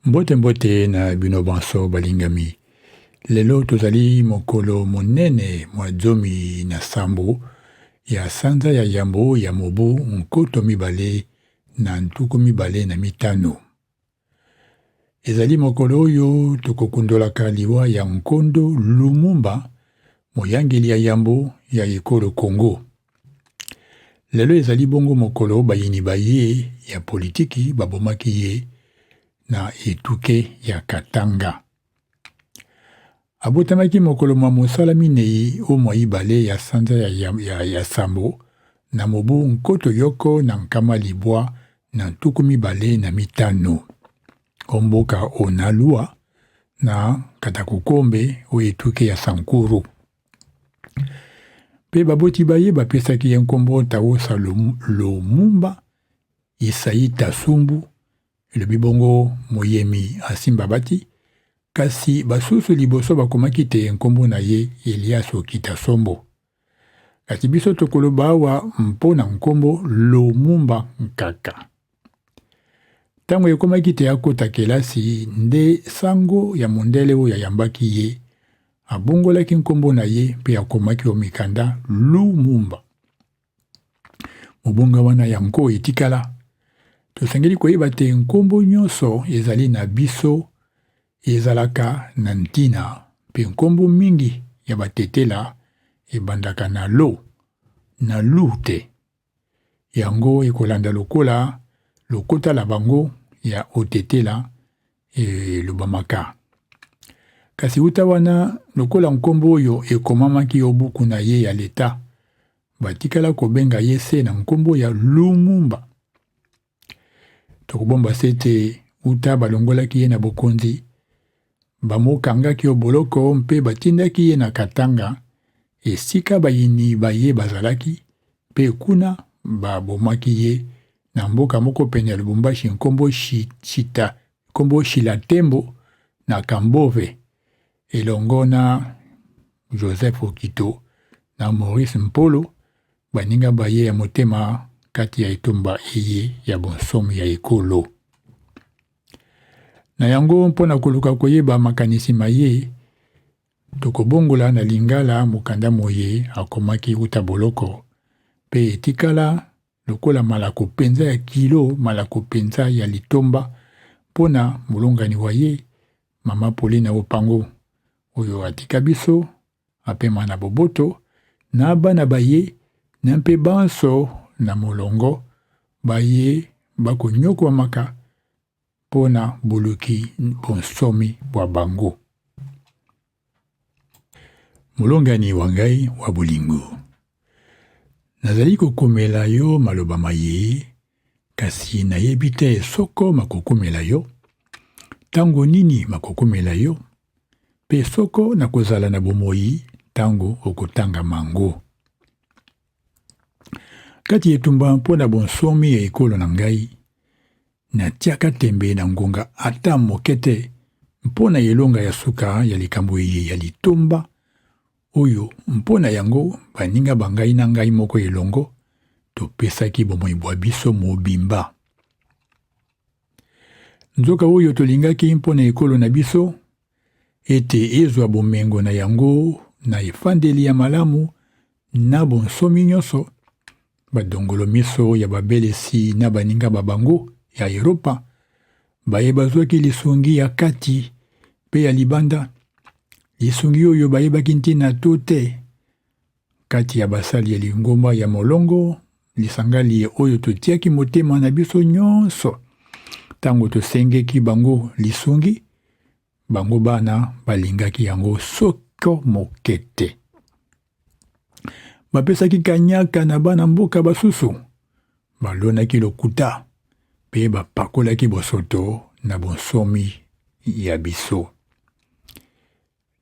Mbote mbote na bino banso balingami. Lelo tozali mokolo monene mwa zomi na sambo ya sanza ya yambo ya mobu nkoto mibale na ntuku mibale na mitano. Ezali mokolo oyo tokokundolaka liwa ya nkondo Lumumba moyangeli ya yambo ya ekolo Congo. Lelo ezali bongo mokolo bayini baye ya politiki babomaki ye na etuke ya Katanga. Abotamaki mokolo mwa mosala minei o mwa ibale ya sanza ya sambo na mobu nkoto yoko na nkama libwa na ntuku mibale na mitano. Omboka onalua na katakukombe o etuke ya Sankuru. Pe baboti baye bapesaki ye nkombo Tawosa Lumumba, Isayi Tasumbu, elobi bongo moyemi asimba bati, kasi basusu liboso bakomaki te nkombo na ye Elias Okita Sombo. Kasi biso tokoloba awa mpona nkombo Lumumba Nkaka. Tango ekomaki te akota kelasi nde sango ya mondele oyo yambaki ye, abongolaki nkombo na ye pe akomaki omikanda Lumumba. Mobonga wana yango etikala. Tosengeli koyeba te nkombo nyonso ezali na biso ezalaka na ntina pe nkombo mingi ya batetela ebandaka na lo na lu te. Yango ekolanda lokola lokota la bango ya otetela lubamaka. Kasi uta wana lokola nkombo oyo ekomamaki obuku na ye ya leta, batikala kobenga ye se na nkombo ya Lumumba. Tokobomba sete uta balongolaki ye na bokonzi, bamokangaki oboloko mpe batindaki ye na Katanga, esika bayini baye bazalaki, pe kuna babomaki ye na mboka moko pene ya Lubumbashi nkombo Shilatembo na Kambove, elongo na Joseph Okito na Maurice Mpolo, baninga baye ya motema kati ya etumba eye ya bonsomi ya ekolo. Na yango mpona koluka koyeba makanisi maye, tokobongola na lingala mokanda moye akomaki uta boloko, pe etikala lokola malako penza ya kilo, malako penza ya litomba, pona mulongani wa ye, Mama Pauline Opango, oyo atika biso, apema na boboto, na bana baye, na mpe banso na molongo, baye bako nyoko wa maka, pona buluki bonsomi wa bango. Mulongani wangai wa bolingo. Nazali kokomela yo maloba maye, kasi nayebi te soko makokomela yo, tango nini makokomela yo, pe soko nakozala na bomoi tango okotanga mango. Kati etumba mpona bonsomi ya ekolo na ngai, natiaka tembe na ngonga ata mokete mpona elonga ya suka ya likambo ye ya litomba, oyo mpona yango baninga bangai na ngai moko elongo, topesaki bomoi bwa biso mobimba. Nzoka oyo tolingaki mpona ekolo na biso, ete ezwa bomengo na yango na efandeli ya malamu na bonsomi nyonso, badongolo miso ya babelesi na baninga babango ya Europa, baye bazwaki lisungi ya kati pe ya libanda, lisungi oyo bayebaki ntina to te. Kati ya basali ya lingomba ya molongo, lisangali oyo totiaki motema na biso nyonso, tango tosengeki bango lisungi, bango bana balingaki yango soko mokete. Bapesaki kanyaka na bana mboka basusu, balonaki lokuta, pe bapakolaki bosoto na bonsomi ya biso.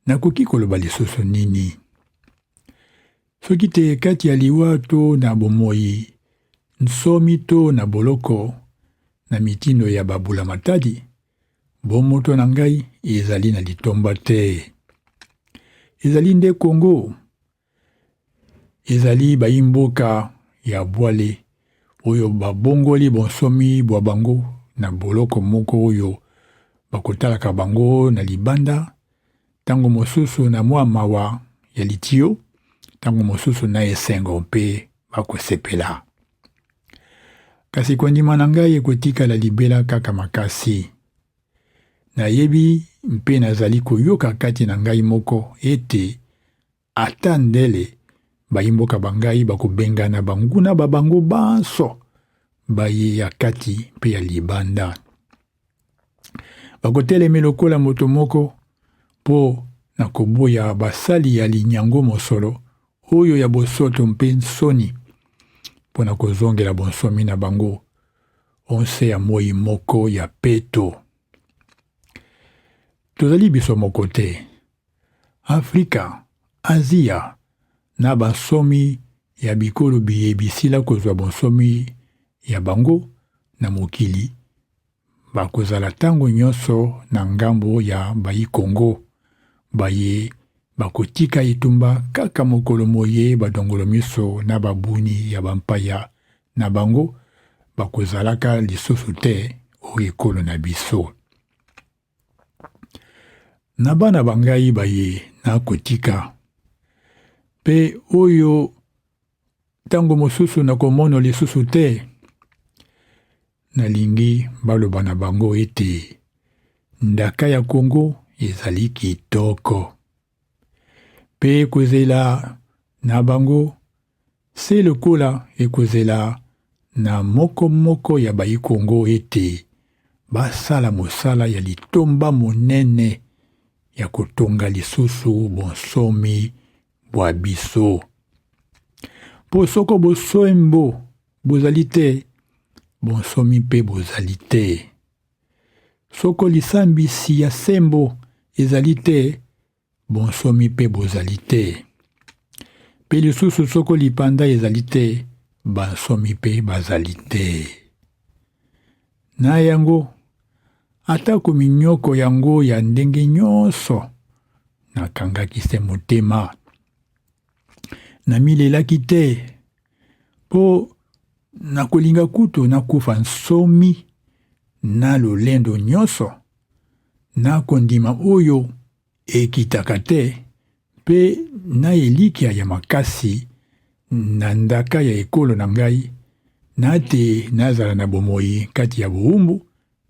Nakoki koloba lisusu nini? Soki te kati ya liwa to na bomoi, nsomi to na boloko, na mitindo ya babula matadi, bomoto na ngai ezali na litomba te. Ezali nde Kongo. Ezali baimboka ya bwale, oyo babongoli bonsomi bwa bango na boloko moko oyo bakotalaka bango na libanda, tango mosusu na mwa mawa ya litio, tango mosusu na esengo mpe bakosepela. Kasi kondima na ngai ekotikala libela kaka makasi. Nayebi mpe nazali koyoka kati na ngai moko ete ata ndele bayimboka bangai bakobengana banguna babango banso baye ya kati mpe ya libanda. Bakotelemi lokola moto moko po na koboya basali ya linyango mosolo oyo ya bosoto mpe nsoni po na kozongela bonsomi na bango onse ya moi moko ya peto. Tozali biso moko te. Afrika, Asia na bansomi ya bikolo biyebisila kozwa bonsomi ya bango na mokili bakozala tango nyonso na ngambo ya bayi Kongo. Baye bakotika itumba kaka mokolo moye badongolo miso na babuni ya bampaya na bango bakozalaka lisusu te o ekolo na biso. Na bana bangai baye na kotika pe oyo tango mosusu na komono lisusu te, nalingi baloba na bango ete ndaka ya Kongo ezali kitoko. Pe ekozela na bango se lokola ekozela na moko ya bayi Kongo ete basala mosala ya litomba monene ya kotonga lisusu bonsomi bwa biso. Po soko bosoembo bozali te, bonsomi mpe bozali te. Soko lisambisi ya sembo ezali te, bonsomi mpe bozali te. Pe lisusu soko lipanda ezali te, bansomi mpe bazali te. Na yango, atako minyoko yango ya ndenge nyonso, nakangaki se motema. Namilelaki te, po nakolinga kutu nakufa nsomi na lolendo nyonso, na kondima oyo ekitaka te, pe na elikia ya makasi na ndaka ya ekolo na ngai, na te nazala na bomoi kati ya buumbu,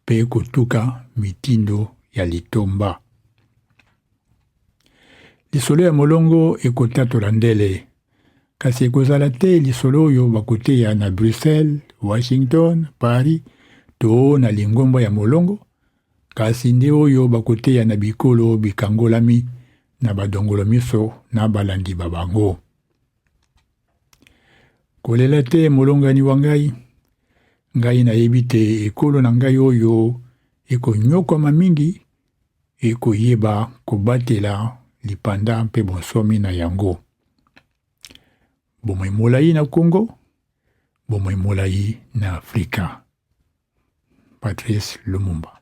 pe kotuka mitindo ya litomba. Lisolo ya molongo ekotatola ndele, kasi ekozala te lisolo oyo bakoteya na Bruxelles, Washington, Paris, to na lingomba ya molongo, kasi nde oyo bakoteya na bikolo bikangolami na badongolo miso na balandi babango. Kolela te molongani wa ngai, ngai nayebi te ekolo na ngai oyo ekonyokoma mingi, ekoyeba kobatela lipanda mpe bonsomi na yango. Bomoi molai na Kongo, bomoi molai na Afrika. Patrice Lumumba.